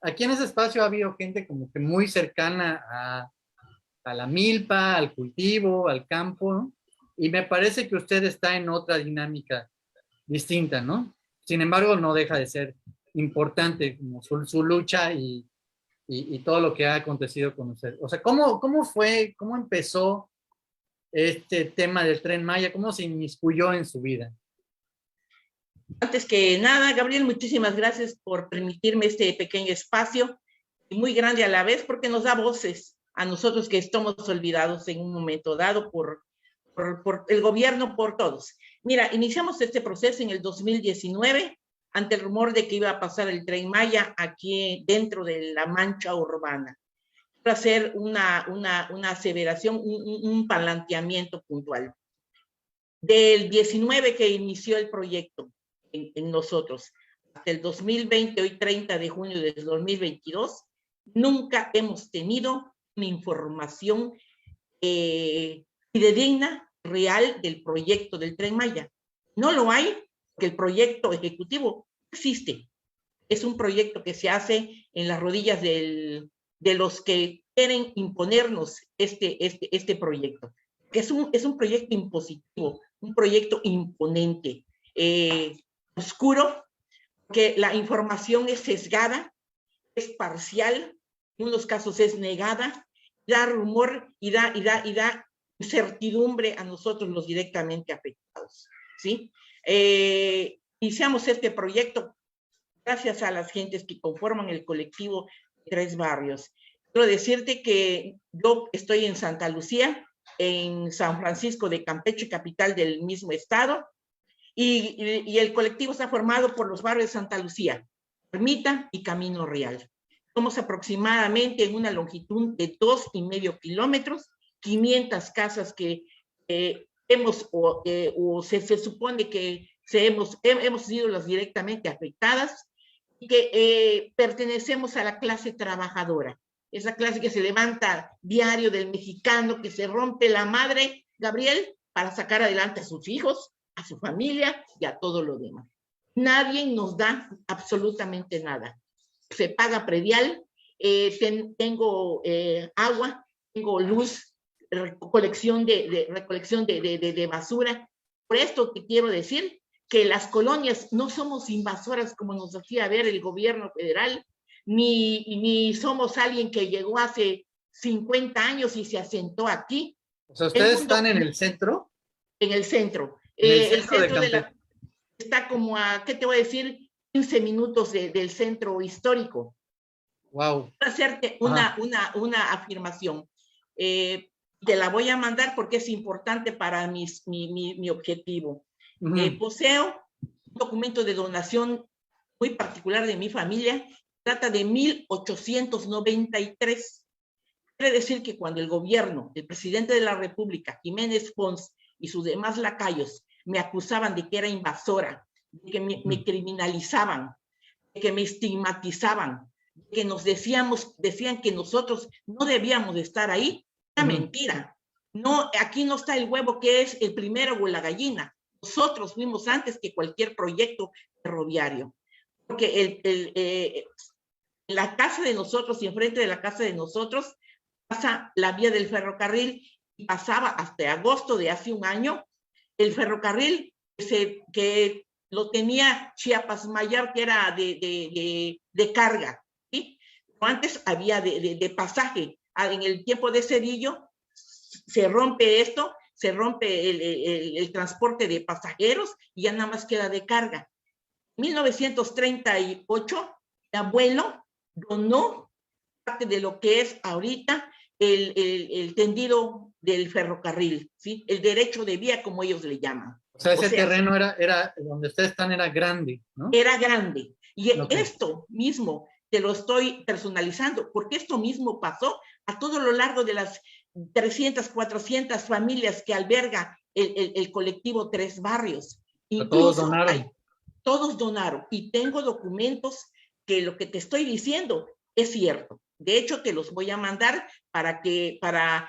aquí en ese espacio ha habido gente como que muy cercana a la milpa, al cultivo, al campo, ¿no? Y me parece que usted está en otra dinámica distinta, ¿no? Sin embargo, no deja de ser importante como su lucha y todo lo que ha acontecido con usted. O sea, ¿cómo fue, cómo empezó este tema del Tren Maya? ¿Cómo se inmiscuyó en su vida? Antes que nada, Gabriel, muchísimas gracias por permitirme este pequeño espacio, y muy grande a la vez, porque nos da voces a nosotros que estamos olvidados en un momento dado por el gobierno, por todos. Mira, iniciamos este proceso en el 2019 ante el rumor de que iba a pasar el Tren Maya aquí dentro de la mancha urbana. Para hacer una aseveración, un planteamiento puntual. Del 19 que inició el proyecto en nosotros, hasta el 2020, hoy 30 de junio del 2022, nunca hemos tenido una información fidedigna, real del proyecto del Tren Maya. No lo hay, porque el proyecto ejecutivo existe. Es un proyecto que se hace en las rodillas de los que quieren imponernos este proyecto, que es un proyecto impositivo, un proyecto imponente, oscuro, que la información es sesgada, es parcial, en unos casos es negada, da rumor y da incertidumbre a nosotros los directamente afectados, ¿sí? Iniciamos este proyecto gracias a las gentes que conforman el colectivo Tres Barrios. Quiero decirte que yo estoy en Santa Lucía, en San Francisco de Campeche, capital del mismo estado, y el colectivo está formado por los barrios de Santa Lucía, Ermita y Camino Real. Somos aproximadamente en una longitud de 2,5 kilómetros, 500 casas que se supone que hemos sido las directamente afectadas, y que pertenecemos a la clase trabajadora, esa clase que se levanta diario del mexicano, que se rompe la madre, Gabriel, para sacar adelante a sus hijos, a su familia y a todo lo demás. Nadie nos da absolutamente nada. Se paga predial, tengo agua, tengo luz, recolección de basura. Por esto te quiero decir que las colonias no somos invasoras como nos hacía ver el gobierno federal, ni somos alguien que llegó hace 50 años y se asentó aquí. O sea, ¿ustedes están en el centro? En el centro. En el centro de Campeche. Está como a, ¿qué te voy a decir? 15 minutos del centro histórico. Wow. Para hacerte una afirmación. Te la voy a mandar porque es importante para mi objetivo. Poseo un documento de donación muy particular de mi familia, trata de 1893. Quiere decir que cuando el gobierno, el presidente de la República, Jiménez Pons, y sus demás lacayos me acusaban de que era invasora, de que me criminalizaban, de que me estigmatizaban, de que decían que nosotros no debíamos de estar ahí, era mentira. No, aquí no está el huevo que es el primero o la gallina. Nosotros fuimos antes que cualquier proyecto ferroviario, porque en la casa de nosotros y enfrente de la casa de nosotros pasa la vía del ferrocarril, y pasaba hasta agosto de hace un año el ferrocarril que lo tenía Chiapas Mayor, que era de carga, ¿sí? Antes había de pasaje. En el tiempo de Cedillo se rompe esto, se rompe el transporte de pasajeros y ya nada más queda de carga. En 1938, mi abuelo donó parte de lo que es ahorita el tendido del ferrocarril, ¿sí? El derecho de vía, como ellos le llaman. O sea, ese terreno era donde ustedes están, era grande, ¿no? Era grande. Y esto mismo te lo estoy personalizando, porque esto mismo pasó a todo lo largo de las 300, 400 familias que alberga el colectivo Tres Barrios. Todos donaron. Todos donaron. Y tengo documentos que lo que te estoy diciendo es cierto. De hecho, te los voy a mandar para tener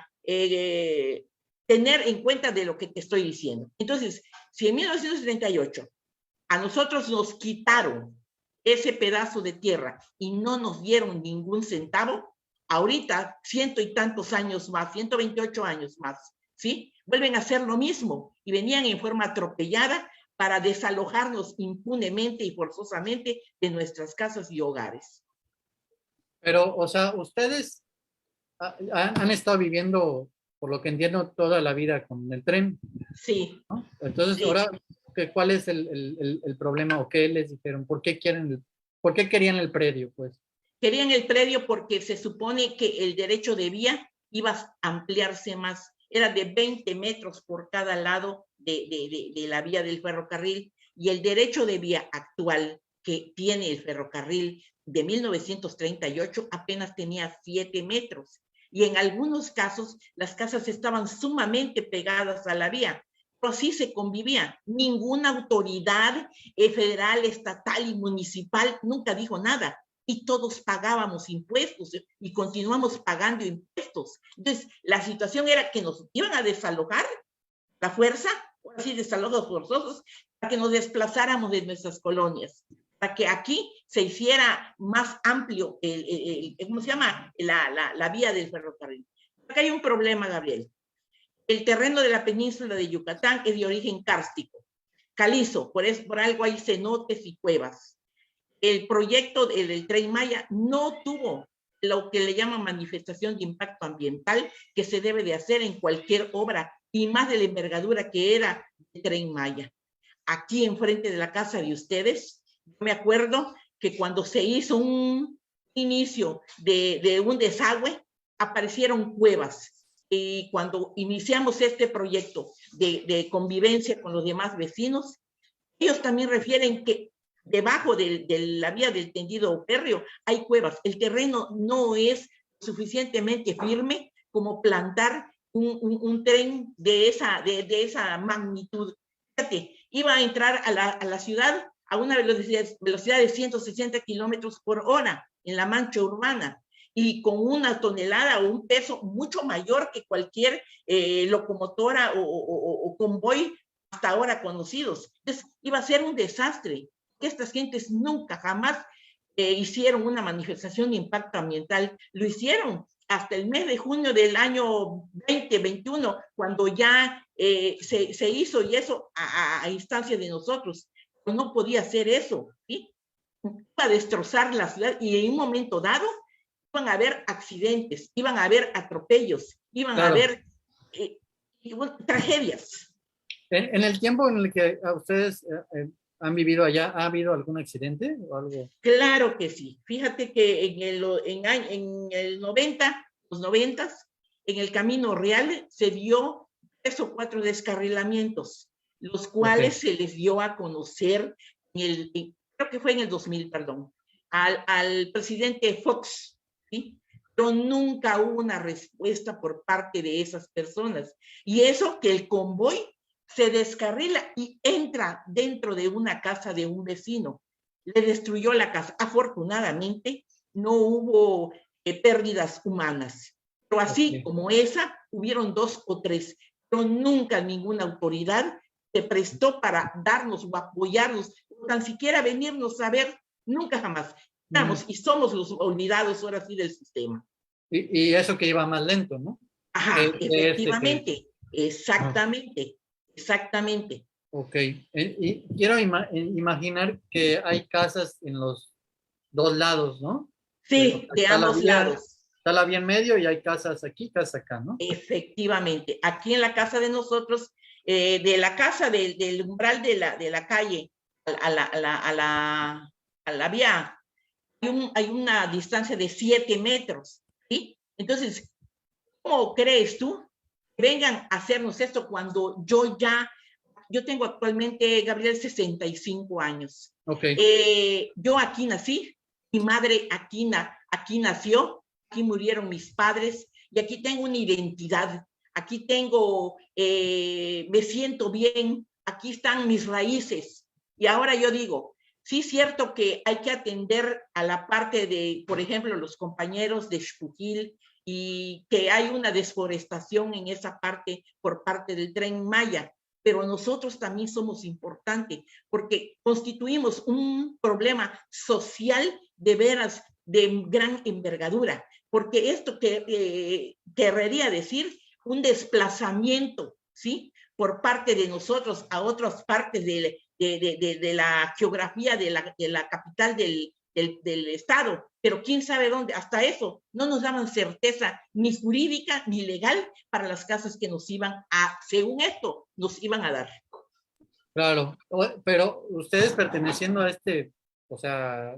en cuenta de lo que te estoy diciendo. Entonces, si en 1938 a nosotros nos quitaron ese pedazo de tierra y no nos dieron ningún centavo, ahorita, 100 y tantos años más, 128 años más, ¿sí? Vuelven a hacer lo mismo y venían en forma atropellada para desalojarnos impunemente y forzosamente de nuestras casas y hogares. Pero, o sea, ustedes han estado viviendo, por lo que entiendo, toda la vida con el tren, Sí, ¿no? Entonces, sí. ahora, ¿cuál es el problema o qué les dijeron? ¿Por qué querían el predio, pues? Querían el predio porque se supone que el derecho de vía iba a ampliarse más. Era de 20 metros por cada lado de la vía del ferrocarril y el derecho de vía actual que tiene el ferrocarril de 1938 apenas tenía 7 metros. Y en algunos casos las casas estaban sumamente pegadas a la vía. Pero así se convivía. Ninguna autoridad federal, estatal y municipal nunca dijo nada y todos pagábamos impuestos y continuamos pagando impuestos. Entonces, la situación era que nos iban a desalojar la fuerza, o así desalojos forzosos, para que nos desplazáramos de nuestras colonias, para que aquí se hiciera más amplio, ¿cómo se llama? La vía del ferrocarril. Acá hay un problema, Gabriel. El terreno de la península de Yucatán es de origen kárstico, calizo, por algo hay cenotes y cuevas. El proyecto del Tren Maya no tuvo lo que le llaman manifestación de impacto ambiental que se debe de hacer en cualquier obra y más de la envergadura que era el Tren Maya. Aquí enfrente de la casa de ustedes, me acuerdo que cuando se hizo un inicio de un desagüe, aparecieron cuevas. Y cuando iniciamos este proyecto de convivencia con los demás vecinos, ellos también refieren que debajo de la vía del tendido férreo hay cuevas. El terreno no es suficientemente firme como plantar un tren de esa magnitud. Fíjate, iba a entrar a la ciudad a una velocidad de 160 kilómetros por hora en la mancha urbana y con una tonelada o un peso mucho mayor que cualquier locomotora o convoy hasta ahora conocidos. Entonces, iba a ser un desastre. Estas gentes nunca, jamás hicieron una manifestación de impacto ambiental. Lo hicieron hasta el mes de junio del año 2021, cuando ya se hizo y eso a instancia de nosotros. Pero no podía hacer eso, ¿sí? Iba a destrozar la ciudad y en un momento dado iban a haber accidentes, iban a haber atropellos, iban a haber tragedias. En el tiempo en el que ustedes han vivido allá, ¿ha habido algún accidente o algo? Claro que sí. Fíjate que en el 90, los 90, en el Camino Real se dio 3 o 4 descarrilamientos, los cuales se les dio a conocer, creo que fue en el 2000, perdón, al presidente Fox, ¿sí? Pero nunca hubo una respuesta por parte de esas personas. Y eso que el convoy se descarrila y entra dentro de una casa de un vecino. Le destruyó la casa. Afortunadamente, no hubo pérdidas humanas. Pero así como esa, hubieron 2 o 3. Pero nunca ninguna autoridad se prestó para darnos o apoyarnos, o tan siquiera venirnos a ver, nunca jamás. Estamos y somos los olvidados ahora sí del sistema. Y eso que iba más lento, ¿no? Ajá, efectivamente, exactamente. Exactamente. Ok. Y quiero imaginar que hay casas en los dos lados, ¿no? Sí, de ambos lados. Está la vía en medio y hay casas aquí, casas acá, ¿no? Efectivamente. Aquí en la casa de nosotros, de la casa del umbral de la calle a la vía, hay una distancia de 7 metros, ¿sí? Entonces, ¿cómo crees tú que vengan a hacernos esto cuando yo tengo actualmente, Gabriel, 65 años? Yo aquí nací, mi madre aquí nació, aquí murieron mis padres y aquí tengo una identidad, aquí tengo, me siento bien, aquí están mis raíces. Y ahora yo digo, sí es cierto que hay que atender a la parte de, por ejemplo, los compañeros de Xpujil y que hay una desforestación en esa parte por parte del Tren Maya. pero nosotros también somos importantes porque constituimos un problema social de veras de gran envergadura, porque esto querría decir un desplazamiento, ¿sí? Por parte de nosotros a otras partes de la geografía de la capital del Estado, pero quién sabe dónde, hasta eso no nos daban certeza ni jurídica ni legal para las casas que nos iban a, según esto, nos iban a dar. Claro, pero ustedes perteneciendo a o sea,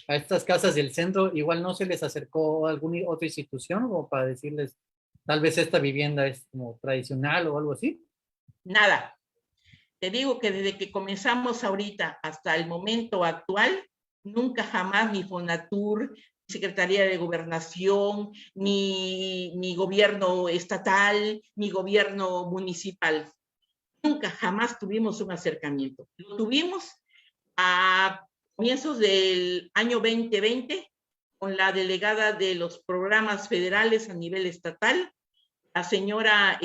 a estas casas del centro, igual no se les acercó a alguna otra institución o para decirles, tal vez esta vivienda es como tradicional o algo así. Nada. Te digo que desde que comenzamos ahorita hasta el momento actual, nunca jamás ni Fonatur, ni Secretaría de Gobernación, ni gobierno estatal, ni gobierno municipal, nunca jamás tuvimos un acercamiento. Lo tuvimos a comienzos del año 2020 con la delegada de los programas federales a nivel estatal, la señora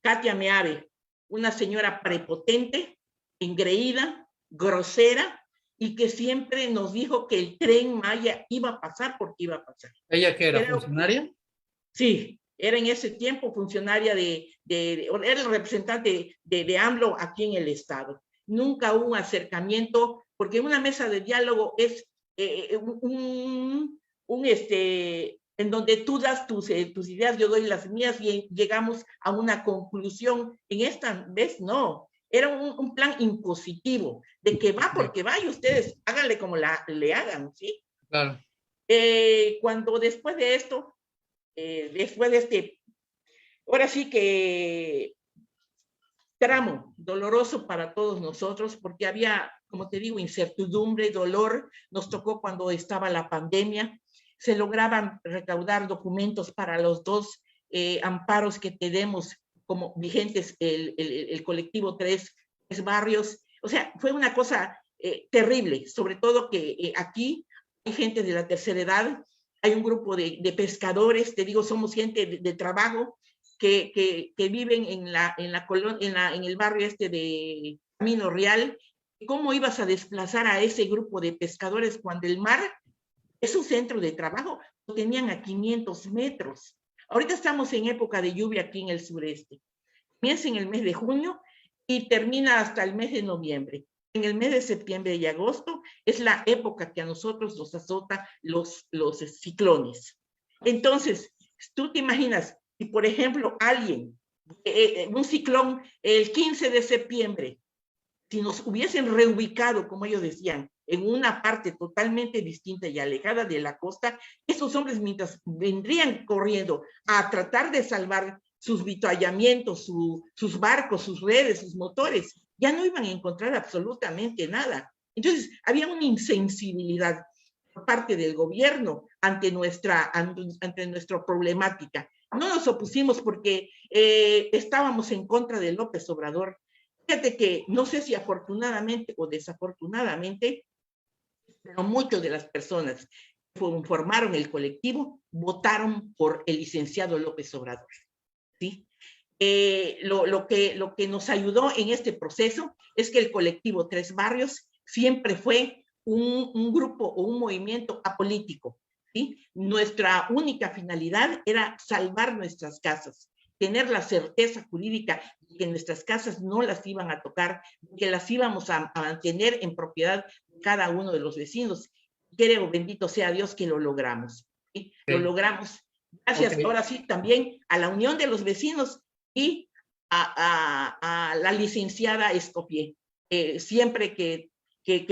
Katia Meave, una señora prepotente, engreída, grosera, y que siempre nos dijo que el Tren Maya iba a pasar porque iba a pasar. ¿Ella qué era, funcionaria? Sí, era en ese tiempo funcionaria era el representante de AMLO aquí en el Estado. Nunca hubo un acercamiento, porque una mesa de diálogo es en donde tú das tus ideas, yo doy las mías y llegamos a una conclusión. En esta vez no, era un plan impositivo, de que va porque va y ustedes háganle como le hagan, ¿sí? Claro. Cuando después de esto, después de ahora sí que tramo doloroso para todos nosotros, porque había, como te digo, incertidumbre, dolor. Nos tocó cuando estaba la pandemia, se lograban recaudar documentos para los dos amparos que tenemos como vigentes, el colectivo tres barrios. O sea, fue una cosa terrible, sobre todo que aquí hay gente de la tercera edad, hay un grupo de pescadores, te digo, somos gente de trabajo que viven en el barrio de Camino Real. ¿Cómo ibas a desplazar a ese grupo de pescadores cuando el mar es un centro de trabajo? Lo tenían a 500 metros. Ahorita estamos en época de lluvia aquí en el sureste. Comienza en el mes de junio y termina hasta el mes de noviembre. En el mes de septiembre y agosto es la época que a nosotros nos azota los ciclones. Entonces, tú te imaginas, si por ejemplo alguien, un ciclón el 15 de septiembre, si nos hubiesen reubicado, como ellos decían, en una parte totalmente distinta y alejada de la costa, esos hombres mientras vendrían corriendo a tratar de salvar sus vitallamientos, sus barcos, sus redes, sus motores, ya no iban a encontrar absolutamente nada. Entonces, había una insensibilidad por parte del gobierno ante nuestra problemática. No nos opusimos porque estábamos en contra de López Obrador. Fíjate que no sé si afortunadamente o desafortunadamente, pero muchas de las personas que formaron el colectivo votaron por el licenciado López Obrador. ¿Sí? Lo que nos ayudó en este proceso es que el colectivo Tres Barrios siempre fue un grupo o un movimiento apolítico. ¿Sí? Nuestra única finalidad era salvar nuestras casas, tener la certeza jurídica de que nuestras casas no las iban a tocar, que las íbamos a mantener en propiedad de cada uno de los vecinos. Creo, bendito sea Dios, que lo logramos. ¿Sí? Lo logramos. Gracias, ahora sí, también a la unión de los vecinos y a la licenciada Escofié. Siempre que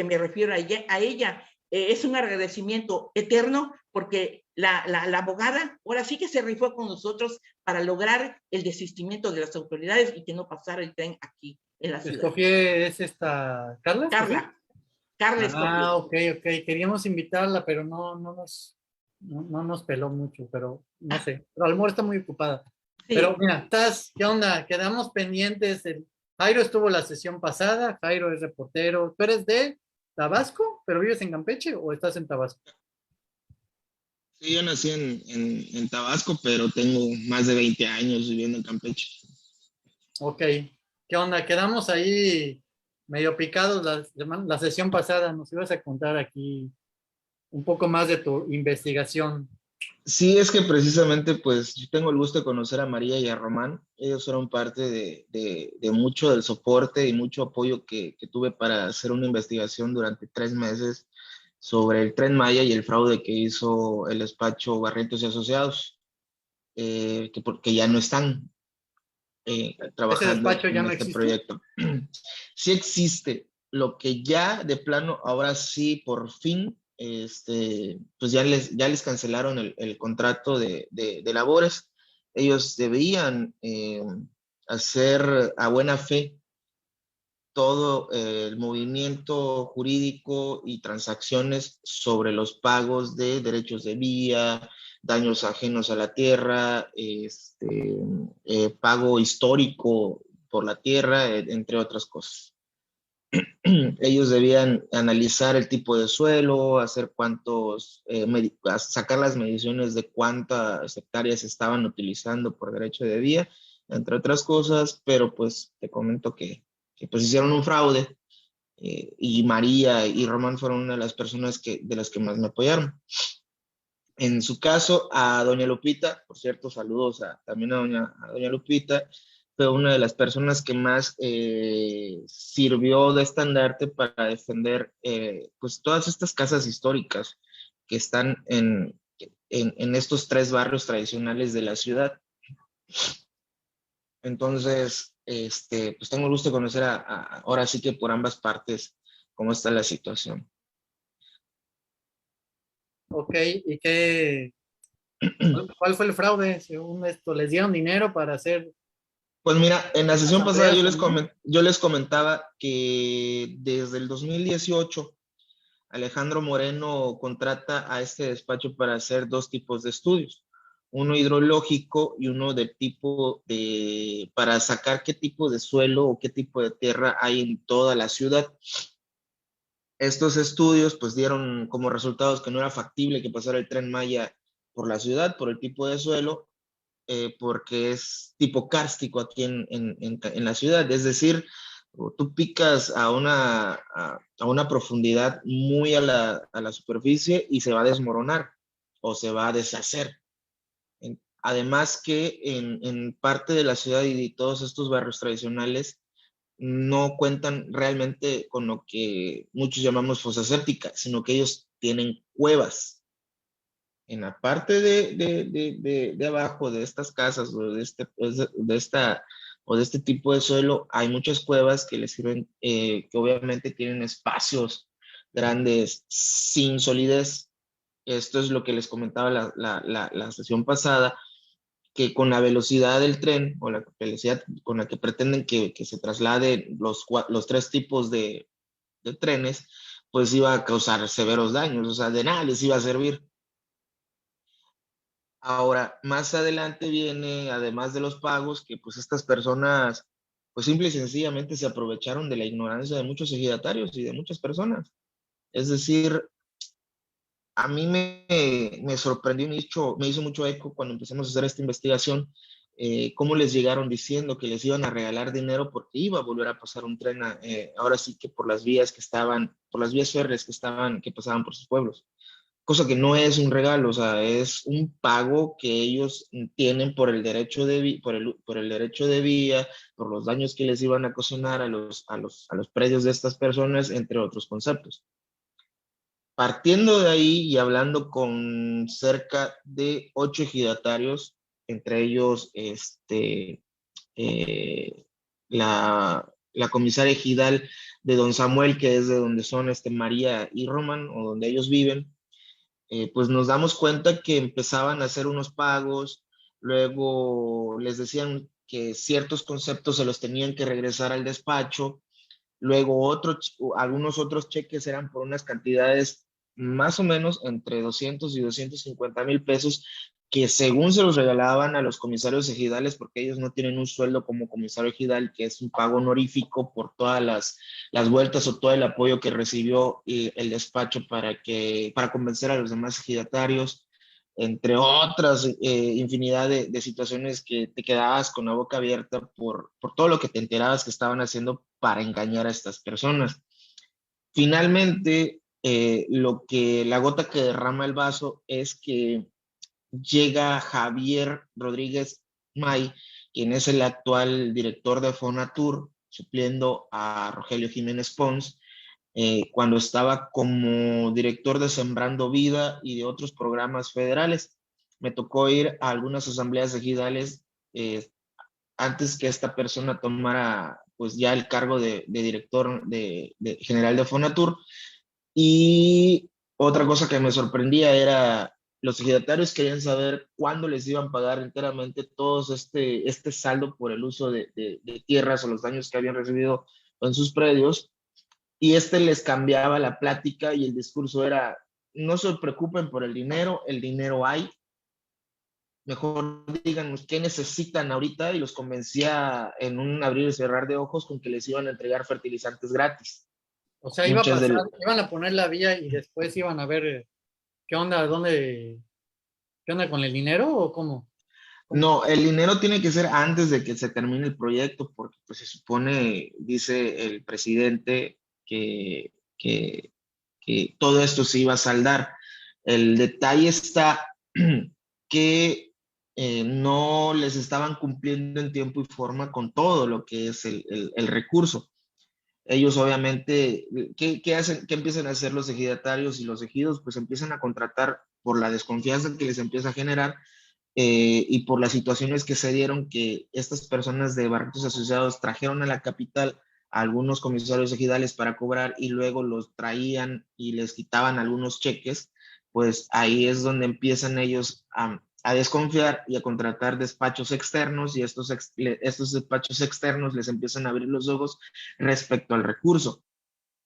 me refiero a ella es un agradecimiento eterno porque la abogada ahora sí que se rifó con nosotros para lograr el desistimiento de las autoridades y que no pasara el tren aquí en la ciudad. ¿Escofié es esta Carla? Carla Escofié. Ok. Queríamos invitarla, pero no nos peló mucho, pero no sé. Pero a lo mejor está muy ocupada. Sí. Pero mira, ¿qué onda? Quedamos pendientes. Jairo estuvo la sesión pasada. Jairo es reportero. ¿Tú eres de Tabasco, pero vives en Campeche o estás en Tabasco? Sí, yo nací en Tabasco, pero tengo más de 20 años viviendo en Campeche. Ok, ¿qué onda? Quedamos ahí medio picados la sesión pasada. Nos ibas a contar aquí un poco más de tu investigación. Sí, es que precisamente pues yo tengo el gusto de conocer a María y a Román. Ellos fueron parte de mucho del soporte y mucho apoyo que tuve para hacer una investigación durante 3 meses sobre el Tren Maya y el fraude que hizo el despacho Barrientos y Asociados, porque ya no están Ese trabajando despacho ya en no este existe. proyecto. Sí existe, lo que ya de plano, ahora sí, por fin, pues ya les cancelaron el contrato de labores. Ellos debían hacer a buena fe todo el movimiento jurídico y transacciones sobre los pagos de derechos de vía, daños ajenos a la tierra, pago histórico por la tierra, entre otras cosas. Ellos debían analizar el tipo de suelo, hacer sacar las mediciones de cuántas hectáreas estaban utilizando por derecho de vía, entre otras cosas, pero pues te comento que pues hicieron un fraude, y María y Román fueron una de las personas de las que más me apoyaron. En su caso, a doña Lupita, por cierto, saludos también a doña Lupita, fue una de las personas que más sirvió de estandarte para defender pues todas estas casas históricas que están en estos 3 barrios tradicionales de la ciudad. Entonces, pues tengo el gusto de conocer ahora sí que por ambas partes cómo está la situación. Ok, ¿y cuál fue el fraude? Según esto, ¿les dieron dinero para hacer Pues mira, en la sesión pasada asambleas también? yo les comentaba que desde el 2018 Alejandro Moreno contrata a este despacho para hacer 2 tipos de estudios, uno hidrológico y uno para sacar qué tipo de suelo o qué tipo de tierra hay en toda la ciudad. Estos estudios pues dieron como resultados que no era factible que pasara el Tren Maya por la ciudad, por el tipo de suelo, porque es tipo kárstico aquí en la ciudad. Es decir, tú picas a una profundidad muy a la superficie y se va a desmoronar o se va a deshacer. Además que en parte de la ciudad y de todos estos barrios tradicionales no cuentan realmente con lo que muchos llamamos fosa séptica, sino que ellos tienen cuevas en la parte de abajo de estas casas o de este tipo de suelo. Hay muchas cuevas que les sirven, que obviamente tienen espacios grandes sin solidez. Esto es lo que les comentaba la sesión pasada, que con la velocidad del tren o la velocidad con la que pretenden que se trasladen los 3 tipos de trenes, pues iba a causar severos daños, o sea, de nada les iba a servir. Ahora, más adelante viene, además de los pagos, que pues estas personas, pues simple y sencillamente se aprovecharon de la ignorancia de muchos ejidatarios y de muchas personas. Es decir, a mí me sorprendió, me hizo mucho eco cuando empezamos a hacer esta investigación, cómo les llegaron diciendo que les iban a regalar dinero porque iba a volver a pasar un tren, ahora sí que por las vías por las vías férreas que pasaban por sus pueblos, cosa que no es un regalo, o sea, es un pago que ellos tienen por el derecho por el derecho de vía, por los daños que les iban a ocasionar a los predios de estas personas, entre otros conceptos. Partiendo de ahí y hablando con cerca de 8 ejidatarios, entre ellos eh, la comisaria ejidal de Don Samuel, que es de donde son María y Román, o donde ellos viven, pues nos damos cuenta que empezaban a hacer unos pagos, luego les decían que ciertos conceptos se los tenían que regresar al despacho, luego algunos otros cheques eran por unas cantidades más o menos entre 200 y 250 mil pesos, que según se los regalaban a los comisarios ejidales, porque ellos no tienen un sueldo como comisario ejidal, que es un pago honorífico por todas las vueltas o todo el apoyo que recibió el despacho para convencer a los demás ejidatarios. entre otras infinidad de situaciones que te quedabas con la boca abierta por todo lo que te enterabas que estaban haciendo para engañar a estas personas. Finalmente, la gota que derrama el vaso es que llega Javier Rodríguez May, quien es el actual director de Fonatur, supliendo a Rogelio Jiménez Pons, cuando estaba como director de Sembrando Vida y de otros programas federales. Me tocó ir a algunas asambleas ejidales antes que esta persona tomara pues ya el cargo de director general de Fonatur. Y otra cosa que me sorprendía era los ejidatarios querían saber cuándo les iban a pagar enteramente todos este saldo por el uso de tierras o los daños que habían recibido en sus predios. Y les cambiaba la plática y el discurso era, no se preocupen por el dinero hay, mejor díganos qué necesitan ahorita, y los convencía en un abrir y cerrar de ojos con que les iban a entregar fertilizantes gratis. O sea, iba a pasar, iban a poner la vía y después iban a ver qué onda, qué onda con el dinero o cómo. No, el dinero tiene que ser antes de que se termine el proyecto, porque pues se supone, dice el presidente, que todo esto se iba a saldar. El detalle está que no les estaban cumpliendo en tiempo y forma con todo lo que es el recurso. Ellos obviamente, ¿qué hacen? ¿Qué empiezan a hacer los ejidatarios y los ejidos? Pues empiezan a contratar por la desconfianza que les empieza a generar y por las situaciones que se dieron, que estas personas de barrios asociados trajeron a la capital a algunos comisarios ejidales para cobrar y luego los traían y les quitaban algunos cheques. Pues ahí es donde empiezan ellos a desconfiar y a contratar despachos externos, y estos despachos externos les empiezan a abrir los ojos respecto al recurso.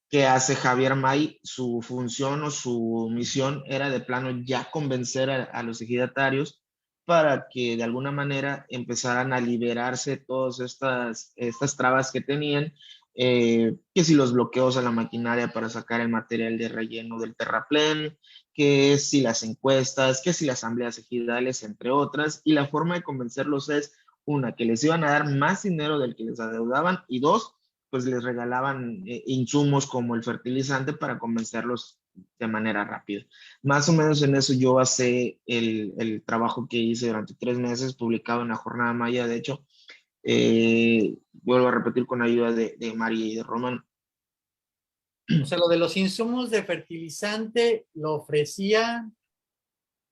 ¿Qué hace Javier May? Su función o su misión era de plano ya convencer a los ejidatarios para que de alguna manera empezaran a liberarse todas estas trabas que tenían, que si los bloqueos a la maquinaria para sacar el material de relleno del terraplén, que si las encuestas, que si las asambleas ejidales, entre otras. Y la forma de convencerlos es, una, que les iban a dar más dinero del que les adeudaban, y dos, pues les regalaban insumos como el fertilizante para convencerlos de manera rápida. Más o menos en eso yo basé el trabajo que hice durante 3 meses, publicado en la Jornada Maya, de hecho. Vuelvo a repetir, con ayuda de María y de Román. O sea, lo de los insumos de fertilizante lo ofrecía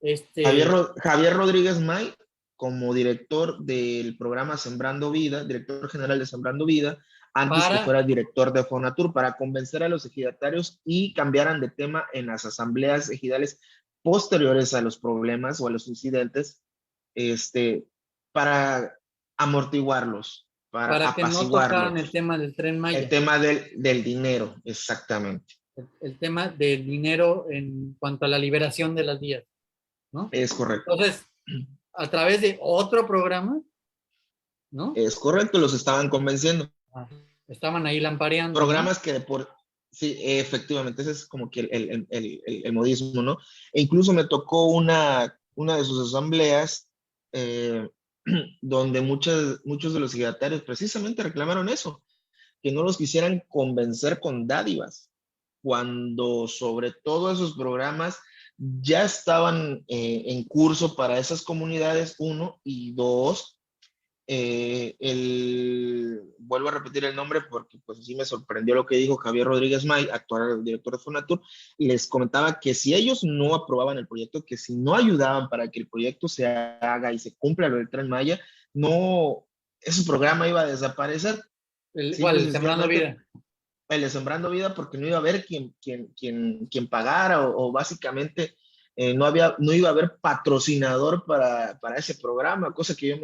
Javier Rodríguez May, como director del programa Sembrando Vida, director general de Sembrando Vida, antes que fuera director de Fonatur, para convencer a los ejidatarios y cambiaran de tema en las asambleas ejidales posteriores a los problemas o a los incidentes, para amortiguarlos, para que no tocaran el tema del Tren Maya. El tema del dinero, exactamente. El tema del dinero en cuanto a la liberación de las vías, ¿no? Es correcto. Entonces, a través de otro programa, ¿no? Es correcto, los estaban convenciendo. Estaban ahí lampareando. Programas, ¿no? Sí, efectivamente, ese es como que el modismo, ¿no? E incluso me tocó una de sus asambleas donde muchos de los ejidatarios precisamente reclamaron eso, que no los quisieran convencer con dádivas, cuando sobre todo esos programas ya estaban en curso para esas comunidades, uno, y dos, vuelvo a repetir el nombre porque pues sí me sorprendió lo que dijo Javier Rodríguez May, actual director de Fonatur. Les comentaba que si ellos no aprobaban el proyecto, que si no ayudaban para que el proyecto se haga y se cumpla lo del Tren Maya, no, ese programa iba a desaparecer. El Sembrando Vida. El de Sembrando Vida, porque no iba a haber quien pagara, o básicamente no iba a haber patrocinador para ese programa, cosa que yo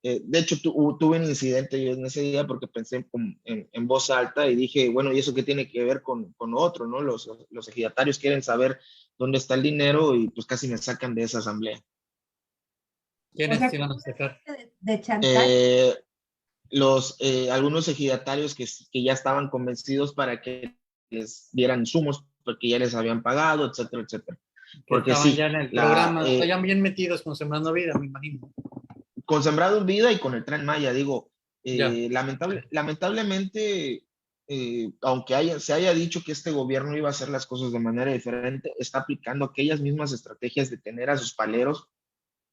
de hecho, tuve un incidente yo en ese día porque pensé en voz alta y dije, bueno, ¿y eso qué tiene que ver con otro, no? Los ejidatarios quieren saber dónde está el dinero y pues casi me sacan de esa asamblea. ¿Quiénes iban a sacar? ¿De chantaje? Algunos ejidatarios que ya estaban convencidos para que les dieran insumos porque ya les habían pagado, etcétera, etcétera. Que porque estaban sí, ya en el programa, estaban bien metidos con Sembrando Vida, me imagino. con Sembrado Vida y con el Tren Maya, digo, Ya. lamentablemente, aunque se haya dicho que este gobierno iba a hacer las cosas de manera diferente, está aplicando aquellas mismas estrategias de tener a sus paleros,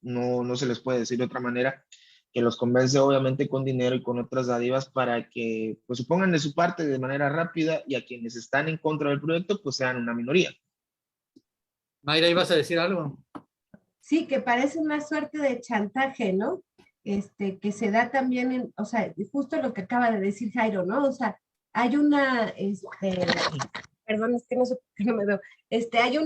no se les puede decir de otra manera, que los convence obviamente con dinero y con otras dádivas para que pues se pongan de su parte de manera rápida y a quienes están en contra del proyecto pues sean una minoría. Mayra, ¿ibas a decir algo? Sí, que parece una suerte de chantaje, ¿no? Que se da también en, o sea, justo lo que acaba de decir Jairo, ¿no? O sea, hay una, perdón, es que no sé por qué no me veo, hay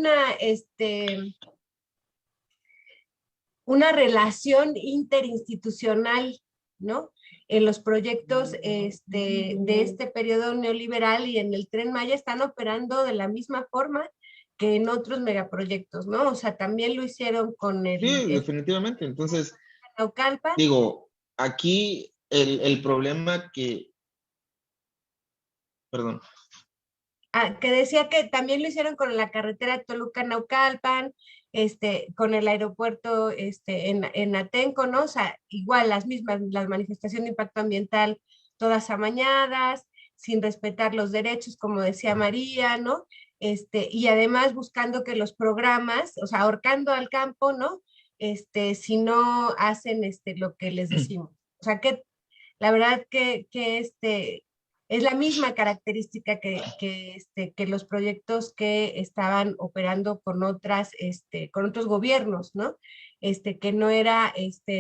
una relación interinstitucional, ¿no? En los proyectos de este periodo neoliberal y en el Tren Maya están operando de la misma forma que en otros megaproyectos, ¿no? O sea, también lo hicieron con Sí, definitivamente. Entonces, Naucalpan. digo, aquí el problema que, perdón. Que decía que también lo hicieron con la carretera Toluca-Naucalpan, con el aeropuerto en Atenco, ¿no? O sea, igual las mismas, las manifestaciones de impacto ambiental todas amañadas, sin respetar los derechos, como decía María, ¿no? Y además buscando que los programas, o sea, ahorcando al campo, ¿no? Si no hacen lo que les decimos. O sea, que la verdad que es la misma característica que los proyectos que estaban operando con otros gobiernos, ¿no? Que no era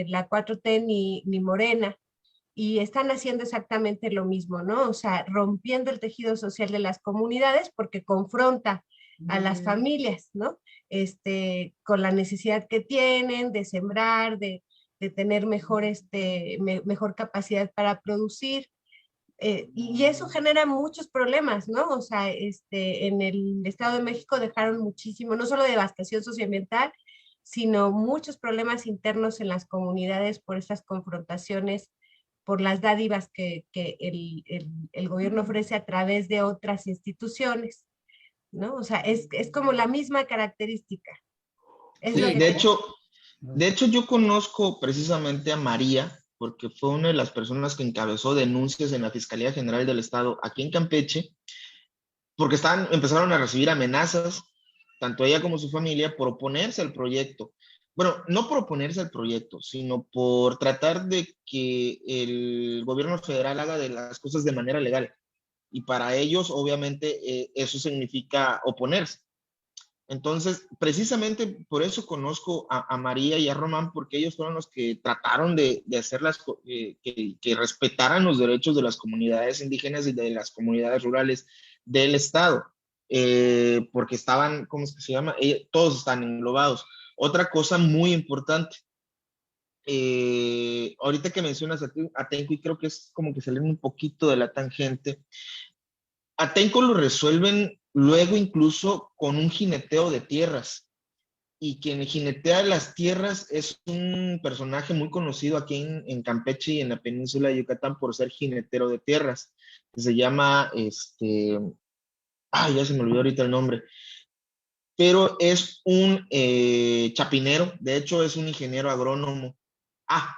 la 4T ni Morena, y están haciendo exactamente lo mismo, ¿no? O sea, rompiendo el tejido social de las comunidades porque confronta a las familias, ¿no? Con la necesidad que tienen de sembrar, de tener mejor capacidad para producir, y eso genera muchos problemas, ¿no? O sea, en el Estado de México dejaron muchísimo, no solo devastación socioambiental, sino muchos problemas internos en las comunidades por estas confrontaciones, por las dádivas que el gobierno ofrece a través de otras instituciones, ¿no? O sea, es como la misma característica. Es lo Sí, que de hecho yo conozco precisamente a María, porque fue una de las personas que encabezó denuncias en la Fiscalía General del Estado aquí en Campeche, porque empezaron a recibir amenazas, tanto ella como su familia, por oponerse al proyecto. Bueno, no por oponerse al proyecto, sino por tratar de que el gobierno federal haga de las cosas de manera legal. Y para ellos, obviamente, eso significa oponerse. Entonces, precisamente por eso conozco a María y a Román, porque ellos fueron los que trataron de hacer que respetaran los derechos de las comunidades indígenas y de las comunidades rurales del Estado, porque estaban, ¿cómo es que se llama? Todos están englobados. Otra cosa muy importante, ahorita que mencionas a Tenco, y creo que es como que salir un poquito de la tangente, Atenco lo resuelven luego incluso con un jineteo de tierras. Y quien jinetea las tierras es un personaje muy conocido aquí en Campeche y en la península de Yucatán por ser jinetero de tierras. Se llama, ya se me olvidó ahorita el nombre, pero es un chapinero, de hecho es un ingeniero agrónomo.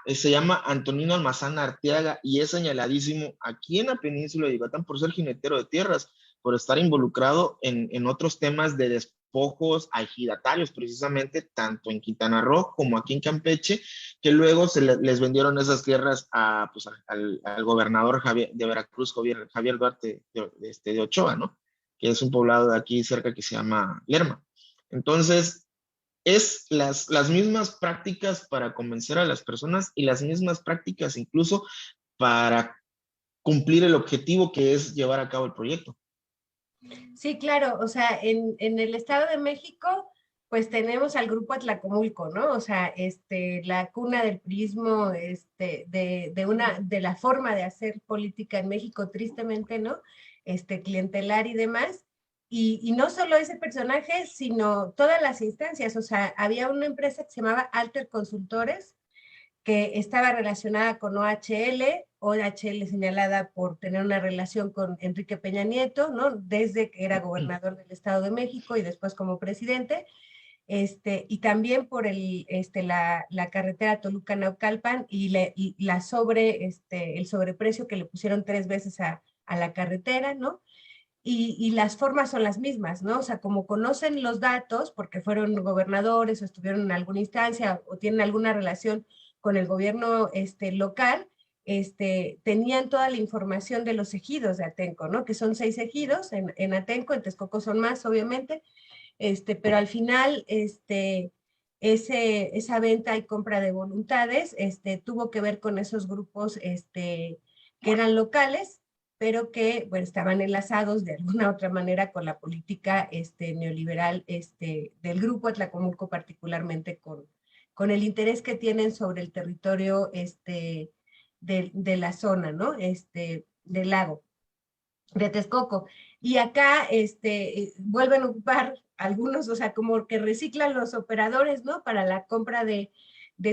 Se llama Antonino Almazán Arteaga y es señaladísimo aquí en la península de Yucatán por ser jinetero de tierras, por estar involucrado en otros temas de despojos ejidatarios, precisamente, tanto en Quintana Roo como aquí en Campeche, que luego les vendieron esas tierras al gobernador de Veracruz, Javier Duarte de Ochoa, ¿no? Que es un poblado de aquí cerca que se llama Lerma. Entonces, es las mismas prácticas para convencer a las personas y las mismas prácticas incluso para cumplir el objetivo que es llevar a cabo el proyecto. Sí, claro, o sea, en el Estado de México, pues tenemos al grupo Atlacomulco, ¿no? O sea, la cuna del prismo, de la forma de hacer política en México, tristemente, ¿no? Clientelar y demás. Y no solo ese personaje, sino todas las instancias, o sea, había una empresa que se llamaba Alter Consultores, que estaba relacionada con OHL señalada por tener una relación con Enrique Peña Nieto, ¿no? Desde que era gobernador del Estado de México y después como presidente, y también por la carretera Toluca-Naucalpan y el sobreprecio que le pusieron 3 veces a la carretera, ¿no? Y las formas son las mismas, ¿no? O sea, como conocen los datos, porque fueron gobernadores o estuvieron en alguna instancia o tienen alguna relación con el gobierno local, tenían toda la información de los ejidos de Atenco, ¿no? Que son 6 ejidos en Atenco, en Texcoco son más, obviamente, pero al final, esa venta y compra de voluntades, tuvo que ver con esos grupos, que eran locales, pero que, bueno, estaban enlazados de alguna otra manera con la política, neoliberal, del grupo Atlacomulco, particularmente con el interés que tienen sobre el territorio, de la zona, ¿no? Del lago de Texcoco. Y acá vuelven a ocupar algunos, o sea, como que reciclan los operadores, ¿no? Para la compra de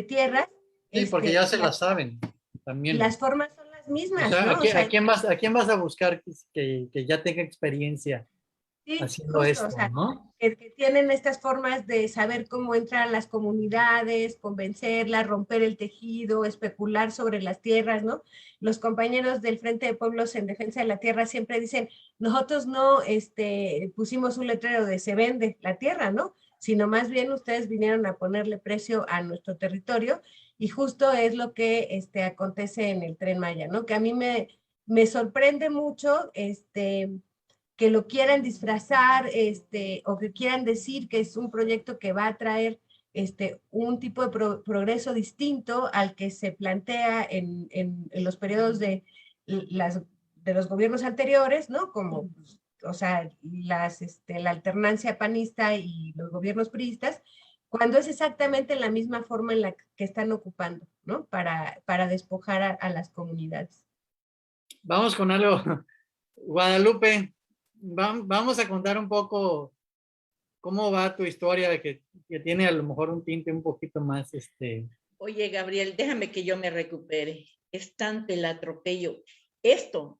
tierras. Sí, porque ya se la saben Y también. las formas son las O mismas, sea, ¿no? O sea, ¿a quién vas a buscar que ya tenga experiencia sí, haciendo justo, o esto, sea, ¿no? que tienen estas formas de saber cómo entrar a las comunidades, convencerlas, romper el tejido, especular sobre las tierras, ¿no? Los compañeros del Frente de Pueblos en Defensa de la Tierra siempre dicen, nosotros no pusimos un letrero de se vende la tierra, ¿no? Sino más bien ustedes vinieron a ponerle precio a nuestro territorio y justo es lo que acontece en el Tren Maya, ¿no? Que a mí me sorprende mucho, que lo quieran disfrazar, o que quieran decir que es un proyecto que va a traer un tipo de progreso distinto al que se plantea en los periodos de los gobiernos anteriores, ¿no? Como, o sea, la alternancia panista y los gobiernos priistas, cuando es exactamente la misma forma en la que están ocupando, ¿no? Para despojar a las comunidades. Vamos con algo. Guadalupe, vamos a contar un poco cómo va tu historia, de que tiene a lo mejor un tinte un poquito más, Oye, Gabriel, déjame que yo me recupere. Es tanto el atropello. Esto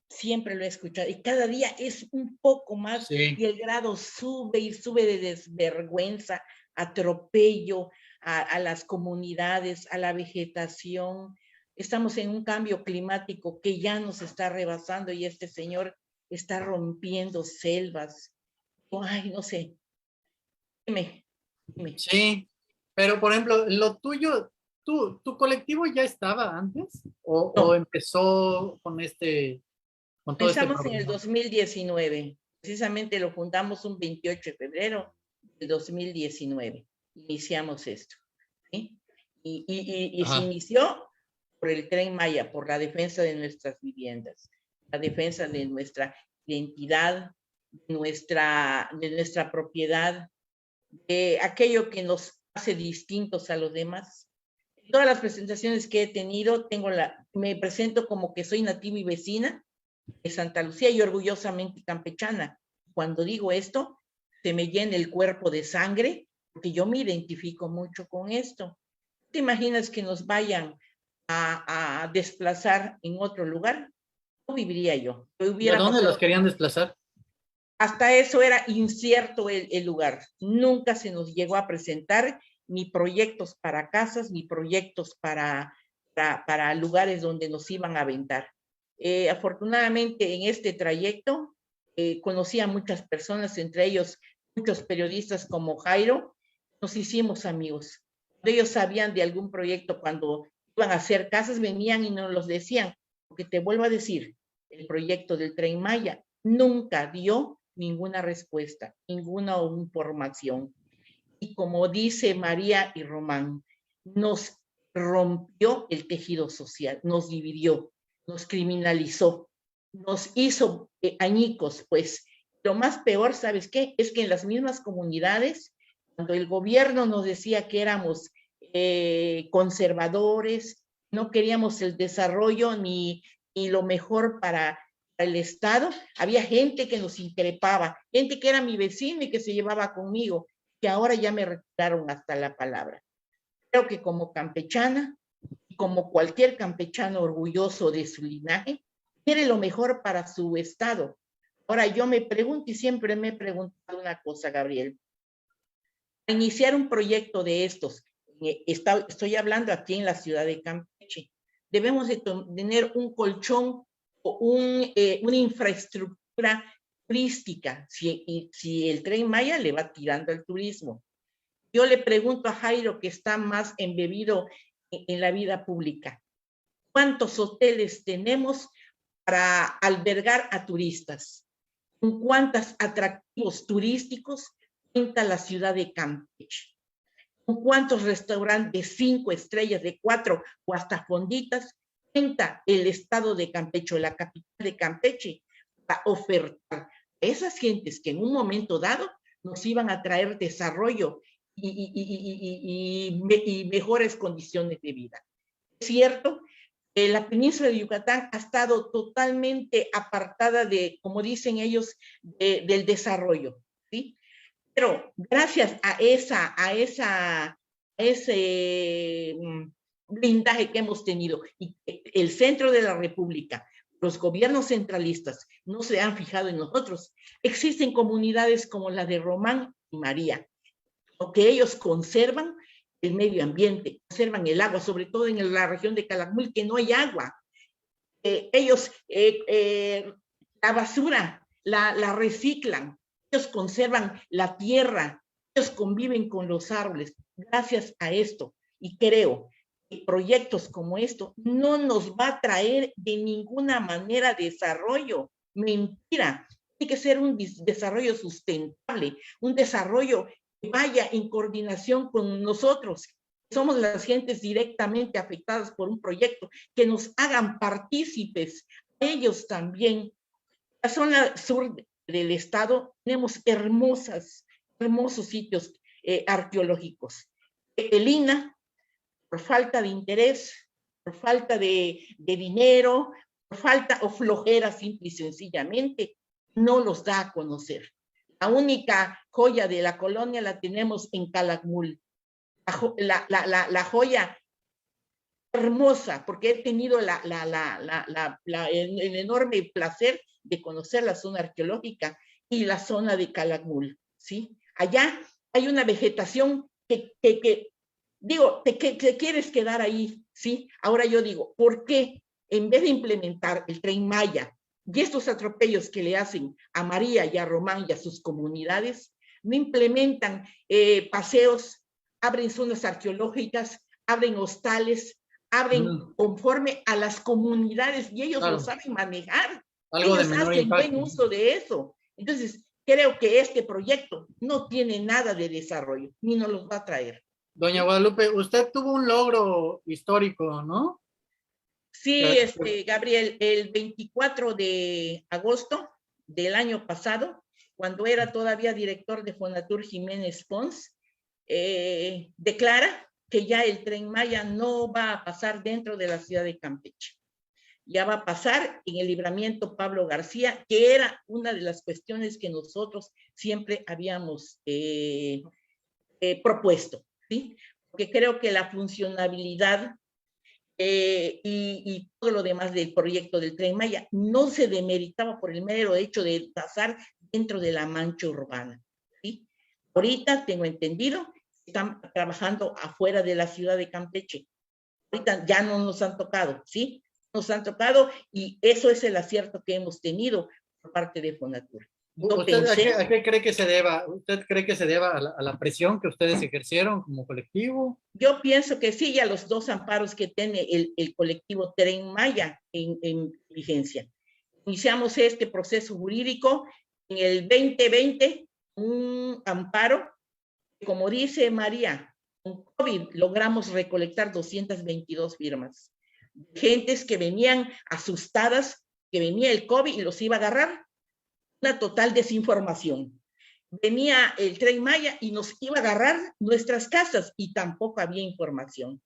siempre lo he escuchado y cada día es un poco más Sí. y el grado sube y sube de desvergüenza, atropello a las comunidades, a la vegetación. Estamos en un cambio climático que ya nos está rebasando y este señor está rompiendo selvas. Ay, no sé. Dime. Sí, pero por ejemplo, lo tuyo, ¿tu colectivo ya estaba antes? ¿O, No. o empezó con todo este Empezamos en el problema? 2019. Precisamente lo fundamos un 28 de febrero del 2019. Iniciamos esto. ¿Sí? Y se inició por el Tren Maya, por la defensa de nuestras viviendas, la defensa de nuestra identidad, de nuestra propiedad, de aquello que nos hace distintos a los demás. En todas las presentaciones que he tenido, me presento como que soy nativa y vecina de Santa Lucía y orgullosamente campechana. Cuando digo esto, se me llena el cuerpo de sangre, porque yo me identifico mucho con esto. ¿Te imaginas que nos vayan a desplazar en otro lugar? No viviría yo. ¿Y a dónde los querían desplazar? Hasta eso era incierto el lugar. Nunca se nos llegó a presentar ni proyectos para casas, ni proyectos para lugares donde nos iban a aventar. Afortunadamente en este trayecto conocí a muchas personas, entre ellos muchos periodistas como Jairo. Nos hicimos amigos. Ellos sabían de algún proyecto cuando iban a hacer casas, venían y nos los decían. Porque te vuelvo a decir, el proyecto del Tren Maya nunca dio ninguna respuesta, ninguna información. Y como dice María y Román, nos rompió el tejido social, nos dividió, nos criminalizó, nos hizo añicos, pues. Lo más peor, ¿sabes qué? Es que en las mismas comunidades, cuando el gobierno nos decía que éramos conservadores, no queríamos el desarrollo ni lo mejor para el Estado, había gente que nos increpaba, gente que era mi vecino y que se llevaba conmigo, que ahora ya me retiraron hasta la palabra. Creo que como campechana, como cualquier campechano orgulloso de su linaje, quiere lo mejor para su estado. Ahora yo me pregunto y siempre me he preguntado una cosa, Gabriel. iniciar un proyecto de estos, estoy hablando aquí en la ciudad de Campeche, debemos de tener un colchón o una infraestructura turística, si el Tren Maya le va tirando al turismo. Yo le pregunto a Jairo, que está más embebido en la vida pública, ¿cuántos hoteles tenemos para albergar a turistas? ¿Con cuántos atractivos turísticos cuenta la ciudad de Campeche? ¿Con cuántos restaurantes de 5 estrellas, de 4 o hasta fonditas cuenta el estado de Campeche, la capital de Campeche, para ofertar a esas gentes que en un momento dado nos iban a traer desarrollo y mejores condiciones de vida? Es cierto, la península de Yucatán ha estado totalmente apartada de, como dicen ellos, del desarrollo, ¿sí? Pero gracias a ese blindaje que hemos tenido, y el centro de la República, los gobiernos centralistas no se han fijado en nosotros, existen comunidades como la de Román y María, que ellos conservan el medio ambiente, conservan el agua, sobre todo en la región de Calakmul, que no hay agua. Ellos la basura la reciclan, ellos conservan la tierra, ellos conviven con los árboles. Gracias a esto, y creo que proyectos como esto no nos va a traer de ninguna manera desarrollo. Mentira, tiene que ser un desarrollo sustentable, un desarrollo que vaya en coordinación con nosotros. Somos las gentes directamente afectadas por un proyecto, que nos hagan partícipes ellos también. La zona sur del estado tenemos hermosos sitios arqueológicos. El INAH, por falta de interés, por falta de dinero, por falta o flojera simple y sencillamente, no los da a conocer. La única joya de la colonia la tenemos en Calakmul. La joya hermosa, porque he tenido el enorme placer de conocer la zona arqueológica y la zona de Calakmul, ¿sí? Allá hay una vegetación que digo, te quieres quedar ahí, ¿sí? Ahora yo digo, ¿por qué en vez de implementar el Tren Maya y estos atropellos que le hacen a María y a Román y a sus comunidades, no implementan paseos, abren zonas arqueológicas, abren hostales, abren conforme a las comunidades, y ellos lo saben manejar? Ellos hacen buen uso de eso. Entonces, creo que este proyecto no tiene nada de desarrollo, ni nos los va a traer. Doña Guadalupe, usted tuvo un logro histórico, ¿no? Sí, Gabriel, el 24 de agosto del año pasado, cuando era todavía director de Fonatur Jiménez Pons, declara que ya el Tren Maya no va a pasar dentro de la ciudad de Campeche. Ya va a pasar en el libramiento Pablo García, que era una de las cuestiones que nosotros siempre habíamos propuesto, ¿sí? Porque creo que la funcionabilidad y todo lo demás del proyecto del Tren Maya no se demeritaba por el mero hecho de pasar dentro de la mancha urbana, ¿sí? Ahorita tengo entendido, están trabajando afuera de la ciudad de Campeche. Ahorita ya no nos han tocado, ¿sí? Nos han tocado, y eso es el acierto que hemos tenido por parte de Fonatur. ¿A qué cree que se deba? ¿Usted cree que se deba a la presión que ustedes ejercieron como colectivo? Yo pienso que sí, y a los 2 amparos que tiene el colectivo Tren Maya en vigencia. Iniciamos este proceso jurídico en el 2020, un amparo, como dice María, con COVID logramos recolectar 222 firmas. Gentes que venían asustadas, que venía el COVID y los iba a agarrar. Una total desinformación. Venía el Tren Maya y nos iba a agarrar nuestras casas, y tampoco había información.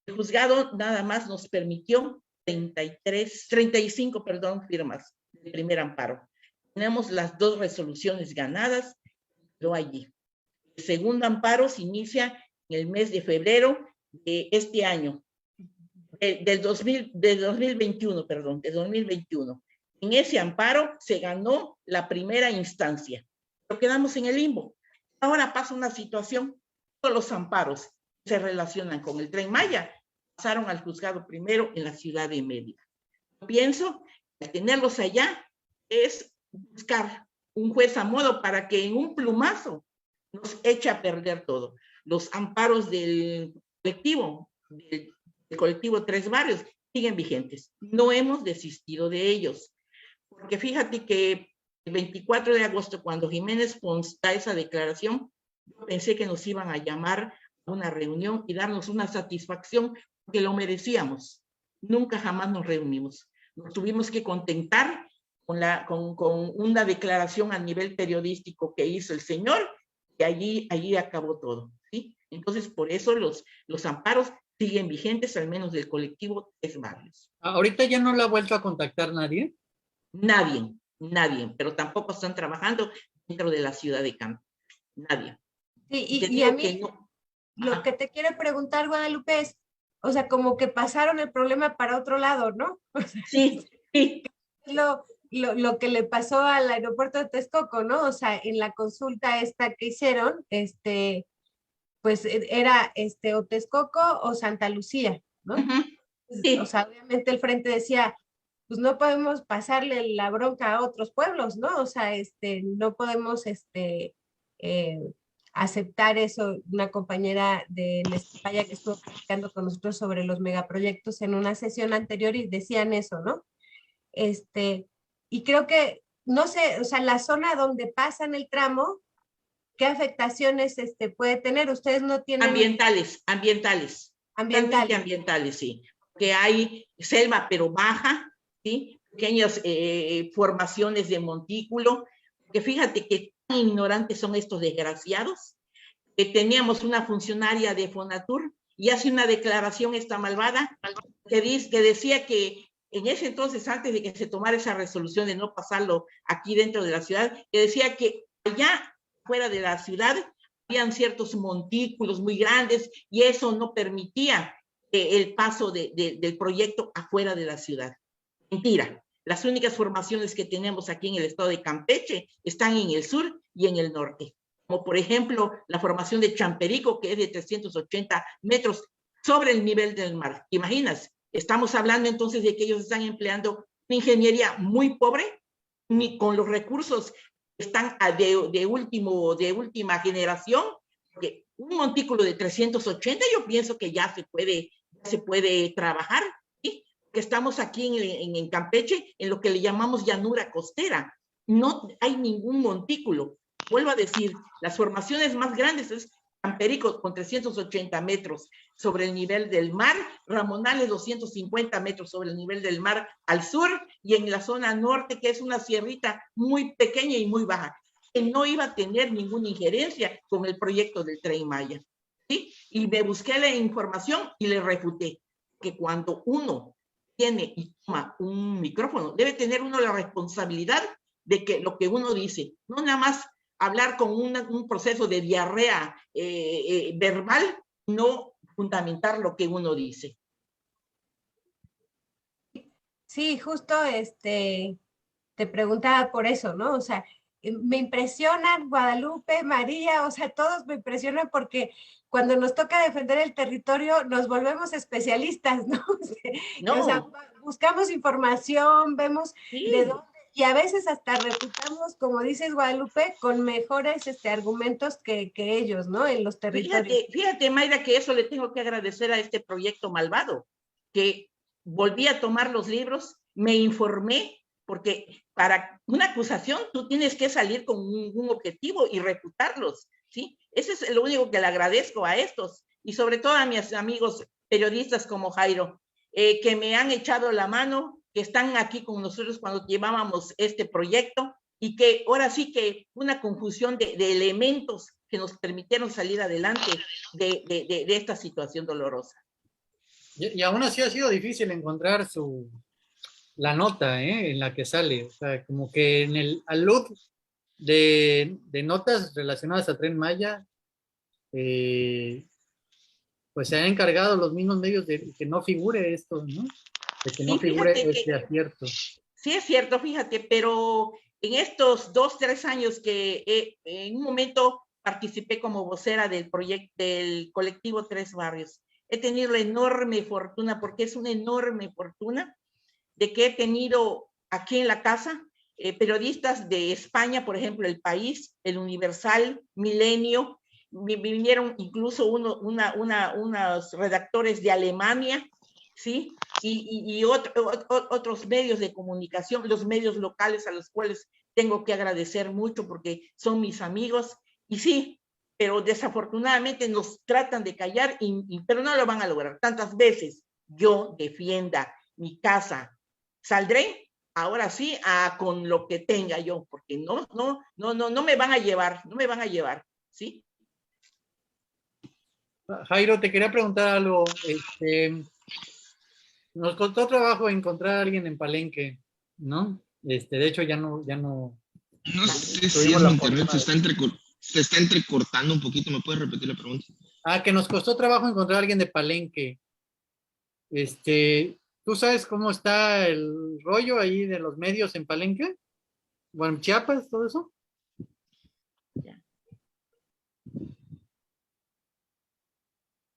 El juzgado nada más nos permitió 35 firmas de primer amparo. Tenemos las 2 resoluciones ganadas, pero allí. El segundo amparo se inicia en el mes de febrero de este año, del 2021, perdón, de 2021. En ese amparo se ganó la primera instancia, pero quedamos en el limbo. Ahora pasa una situación, todos los amparos se relacionan con el Tren Maya, pasaron al juzgado primero en la ciudad de Mérida. Pienso que tenerlos allá es buscar un juez a modo para que en un plumazo nos eche a perder todo. Los amparos del colectivo Tres Barrios siguen vigentes. No hemos desistido de ellos. Porque fíjate que el 24 de agosto, cuando Jiménez Pons da esa declaración, yo pensé que nos iban a llamar a una reunión y darnos una satisfacción, porque lo merecíamos. Nunca jamás nos reunimos. Nos tuvimos que contentar con una declaración a nivel periodístico que hizo el señor, y allí acabó todo, ¿sí? Entonces, por eso los amparos siguen vigentes, al menos del colectivo Tres Barrios. ¿Ahorita ya no la ha vuelto a contactar nadie? Nadie, pero tampoco están trabajando dentro de la ciudad de Campo. Nadie. Sí, y a mí lo que te quiero preguntar, Guadalupe, es, o sea, como que pasaron el problema para otro lado, ¿no? O sea, sí. Lo que le pasó al aeropuerto de Texcoco, ¿no? O sea, en la consulta esta que hicieron, pues era o Texcoco o Santa Lucía, ¿no? Sí. O sea, obviamente el frente decía, pues no podemos pasarle la bronca a otros pueblos, ¿no? O sea, no podemos aceptar eso. Una compañera de Nespaya que estuvo platicando con nosotros sobre los megaproyectos en una sesión anterior y decían eso, ¿no? Y creo que, no sé, o sea, la zona donde pasan el tramo, ¿qué afectaciones puede tener? Ustedes no tienen... Ambientales. Ambientales. Ambientales, sí. Que hay selva, pero baja, ¿sí? Pequeñas formaciones de montículo. Que fíjate que tan ignorantes son estos desgraciados, que teníamos una funcionaria de Fonatur y hace una declaración esta malvada que decía que en ese entonces, antes de que se tomara esa resolución de no pasarlo aquí dentro de la ciudad, que decía que allá fuera de la ciudad habían ciertos montículos muy grandes y eso no permitía el paso del proyecto afuera de la ciudad. Mentira. Las únicas formaciones que tenemos aquí en el estado de Campeche están en el sur y en el norte, como por ejemplo la formación de Champerico, que es de 380 metros sobre el nivel del mar. ¿Te imaginas? Estamos hablando entonces de que ellos están empleando una ingeniería muy pobre, ni con los recursos que están de última generación, porque un montículo de 380 yo pienso que ya se puede trabajar, ¿sí? Que estamos aquí en Campeche, en lo que le llamamos llanura costera. No hay ningún montículo. Vuelvo a decir, las formaciones más grandes es Champerico con 380 metros sobre el nivel del mar, Ramonales 250 metros sobre el nivel del mar al sur, y en la zona norte, que es una sierrita muy pequeña y muy baja, que no iba a tener ninguna injerencia con el proyecto del Tren Maya, ¿sí? Y me busqué la información y le refuté que cuando uno tiene y toma un micrófono, debe tener uno la responsabilidad de que lo que uno dice, no nada más hablar con un proceso de diarrea verbal, no fundamentar lo que uno dice. Sí, justo te preguntaba por eso, ¿no? O sea, me impresionan Guadalupe, María, o sea, todos me impresionan porque cuando nos toca defender el territorio nos volvemos especialistas, ¿no? No. O sea, buscamos información, vemos sí. de dónde, y a veces hasta reputamos, como dices Guadalupe, con mejores argumentos que ellos, ¿no? En los territorios. Fíjate, Mayra, que eso le tengo que agradecer a este proyecto malvado, que volví a tomar los libros, me informé, porque para una acusación tú tienes que salir con un objetivo y refutarlos, ¿sí? Eso es lo único que le agradezco a estos, y sobre todo a mis amigos periodistas como Jairo, que me han echado la mano, que están aquí con nosotros cuando llevábamos este proyecto, y que ahora sí que una confusión de elementos que nos permitieron salir adelante de esta situación dolorosa. Y aún así ha sido difícil encontrar la nota en la que sale, o sea, como que en el alud de notas relacionadas a Tren Maya, pues se han encargado los mismos medios de que no figure esto, ¿no? De que no figure este acierto. Sí, es cierto, fíjate, pero en estos 2, 3 años que en un momento participé como vocera del proyecto del colectivo Tres Barrios. He tenido la enorme fortuna, porque es una enorme fortuna, de que he tenido aquí en la casa periodistas de España, por ejemplo, El País, El Universal, Milenio, vinieron incluso unos redactores de Alemania, ¿sí? Y otros medios de comunicación, los medios locales a los cuales tengo que agradecer mucho porque son mis amigos. Y sí, pero desafortunadamente nos tratan de callar, pero no lo van a lograr. Tantas veces yo defienda mi casa, saldré ahora sí con lo que tenga yo, porque no me van a llevar, no me van a llevar, ¿sí? Jairo, te quería preguntar algo. Nos costó trabajo encontrar a alguien en Palenque, ¿no? De hecho, ya no. No sé si tuvimos es la mi internet, fortuna se está entrecortando un poquito. ¿Me puedes repetir la pregunta? que nos costó trabajo encontrar a alguien de Palenque. ¿Tú sabes cómo está el rollo ahí de los medios en Palenque? Bueno, Chiapas, todo eso.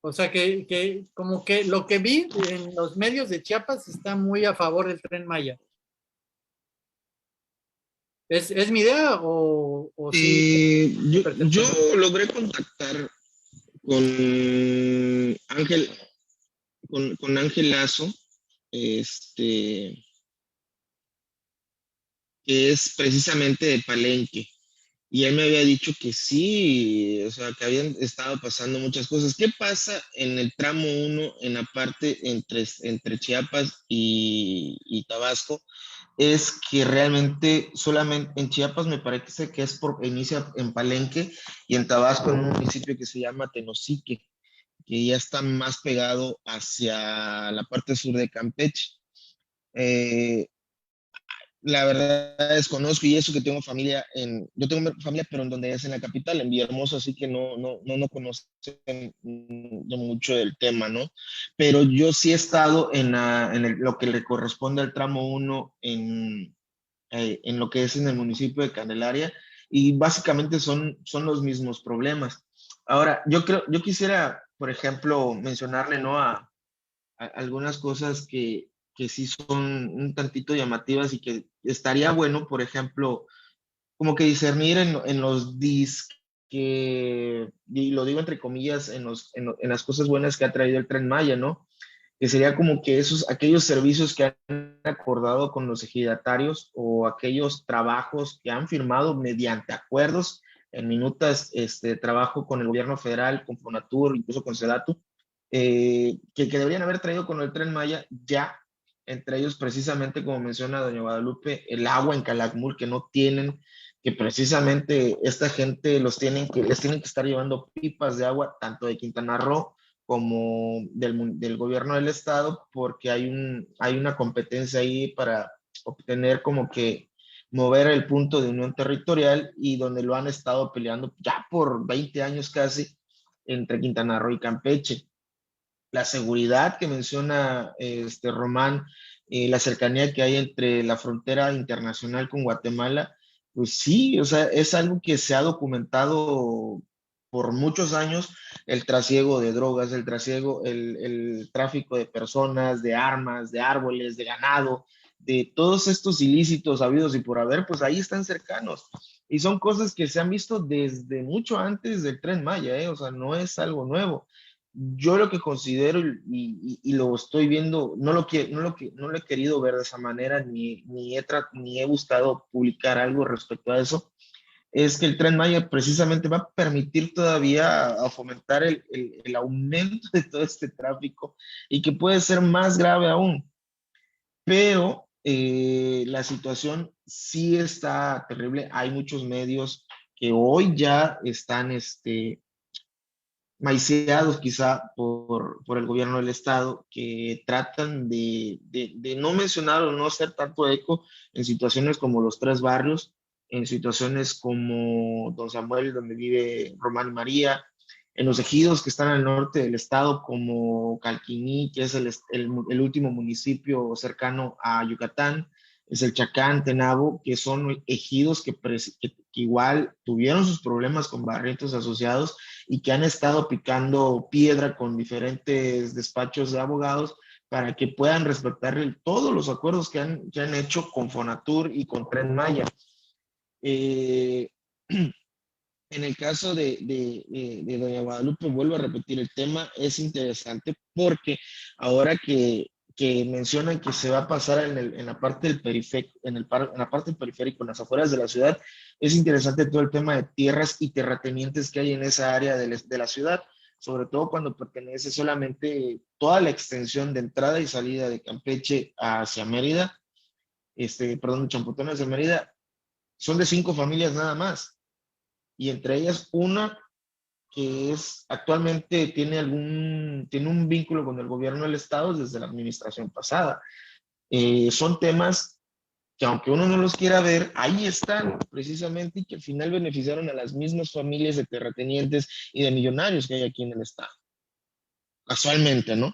O sea que como que lo que vi en los medios de Chiapas está muy a favor del Tren Maya. ¿Es mi idea o sí? Yo logré contactar con Ángel, con Ángel Lazo, que es precisamente de Palenque. Y él me había dicho que sí, o sea, que habían estado pasando muchas cosas. ¿Qué pasa en el tramo 1, en la parte entre Chiapas y Tabasco? Es que realmente solamente en Chiapas me parece que inicia en Palenque y en Tabasco en un municipio que se llama Tenosique, que ya está más pegado hacia la parte sur de Campeche. La verdad desconozco, y eso que tengo familia yo tengo familia, pero en donde es en la capital, en Villahermosa, así que no conocen mucho del tema, ¿no? Pero yo sí he estado lo que le corresponde al tramo 1 en lo que es en el municipio de Candelaria, y básicamente son los mismos problemas. Ahora, yo quisiera, por ejemplo, mencionarle, ¿no? a algunas cosas que sí son un tantito llamativas y que estaría bueno, por ejemplo, como que discernir en los y lo digo entre comillas, en las cosas buenas que ha traído el Tren Maya, ¿no? Que sería como que aquellos servicios que han acordado con los ejidatarios o aquellos trabajos que han firmado mediante acuerdos en minutas de trabajo con el gobierno federal, con Fonatur, incluso con Sedatu, que deberían haber traído con el Tren Maya ya, entre ellos precisamente, como menciona doña Guadalupe, el agua en Calakmul que no tienen, que precisamente esta gente les tienen que estar llevando pipas de agua, tanto de Quintana Roo como del gobierno del estado, porque hay una competencia ahí para obtener como que mover el punto de unión territorial, y donde lo han estado peleando ya por 20 años casi entre Quintana Roo y Campeche. La seguridad que menciona Román, la cercanía que hay entre la frontera internacional con Guatemala, pues sí, o sea, es algo que se ha documentado por muchos años, el trasiego de drogas, el tráfico de personas, de armas, de árboles, de ganado, de todos estos ilícitos habidos y por haber, pues ahí están cercanos. Y son cosas que se han visto desde mucho antes del Tren Maya, o sea, no es algo nuevo. Yo lo que considero y lo estoy viendo, no lo he querido ver de esa manera, ni he buscado publicar algo respecto a eso, es que el Tren Maya precisamente va a permitir todavía a fomentar el aumento de todo este tráfico, y que puede ser más grave aún. Pero la situación sí está terrible. Hay muchos medios que hoy ya están maiciados quizá por el gobierno del estado, que tratan de no mencionar o no hacer tanto eco en situaciones como los Tres Barrios, en situaciones como Don Samuel, donde vive Román y María, en los ejidos que están al norte del estado, como Calquiní, que es el último municipio cercano a Yucatán, es el Chacán, Tenabo, que son ejidos que igual tuvieron sus problemas con Barrientos asociados y que han estado picando piedra con diferentes despachos de abogados para que puedan respetar todos los acuerdos que han hecho con Fonatur y con Tren Maya. En el caso de doña Guadalupe, vuelvo a repetir el tema, es interesante porque ahora que mencionan que se va a pasar en la parte del periférico, en la parte del periférico, en las afueras de la ciudad, es interesante todo el tema de tierras y terratenientes que hay en esa área de la ciudad, sobre todo cuando pertenece solamente toda la extensión de entrada y salida de Campeche hacia Mérida, de Champotón hacia Mérida, son de 5 familias nada más, y entre ellas una que actualmente tiene un vínculo con el gobierno del estado desde la administración pasada. Son temas que aunque uno no los quiera ver, ahí están precisamente y que al final beneficiaron a las mismas familias de terratenientes y de millonarios que hay aquí en el estado. Casualmente, ¿no?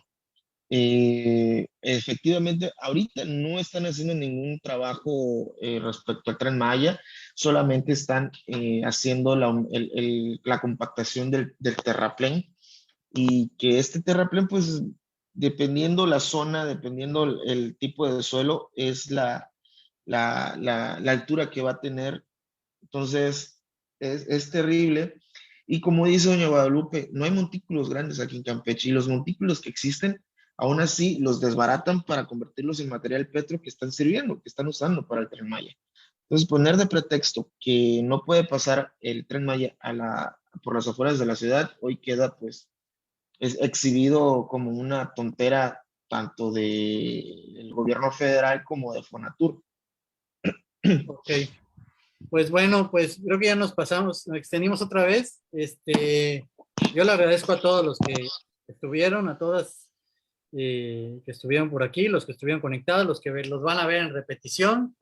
Efectivamente, ahorita no están haciendo ningún trabajo respecto al Tren Maya, solamente están haciendo la compactación del terraplén, y que este terraplén, pues, dependiendo la zona, dependiendo el tipo de suelo, es la altura que va a tener. Entonces, es terrible. Y como dice doña Guadalupe, no hay montículos grandes aquí en Campeche, y los montículos que existen, aún así los desbaratan para convertirlos en material petro que están sirviendo, que están usando para el Tren Maya. Entonces, poner de pretexto que no puede pasar el Tren Maya por las afueras de la ciudad, hoy queda pues es exhibido como una tontera tanto del gobierno federal como de Fonatur. Ok. Pues bueno, pues creo que ya nos extendimos otra vez. Yo le agradezco a todos los que estuvieron, a todas que estuvieron por aquí, los que estuvieron conectados, los que los van a ver en repetición.